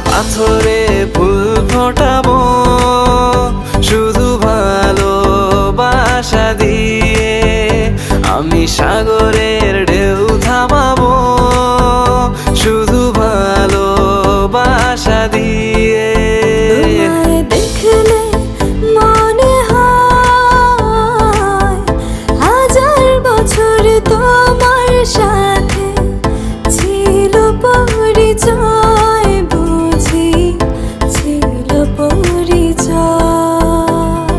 পাথরে ফুল ফোটাবো শুধু ভালোবাসা দিয়ে, আমি সাগরের ঢেউ থামাবো শুধু ভালোবাসা দিয়ে। তোমায় দেখলে মনে হয় হাজার বছর তোমার সাথে ছিল পরিচয়, বুঝি ছিল পরিচয়।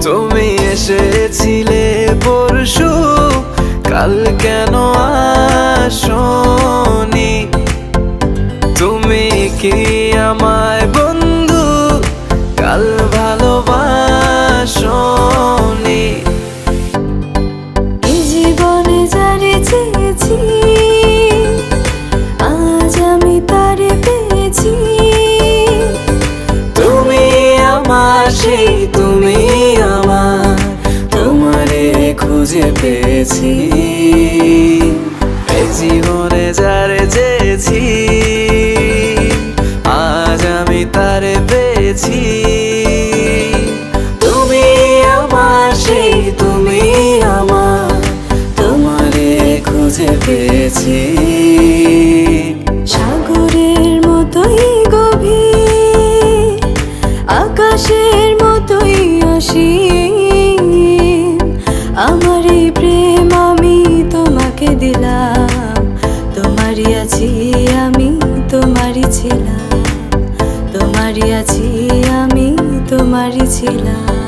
তুমি এসেছিলে পরশু, কাল কেন আসোনি? তুমি কি আমায় বন্ধু কাল ভালোবাসোনি? এই জীবনে যারে চেয়েছি আজ আমি তারে পেয়েছি। তুমি আমার সেই, তুমি আমার, তোমারে খুঁজে পেয়েছি। এই জীবনে যারে চেয়েছি আজ আমি তারে পেয়েছি। তুমি আমার সেই, তুমি আমার, তোমারে খুঁজে পেয়েছি। সাগরের মতোই গভীর, আকাশের মতোই অসীম, আমার এই প্রেম আমি তোমাকে দিলাম। তোমারই আছি আমি, তোমারই ছিলাম, তোমারই আছি আমি, তোমারই ছিলাম।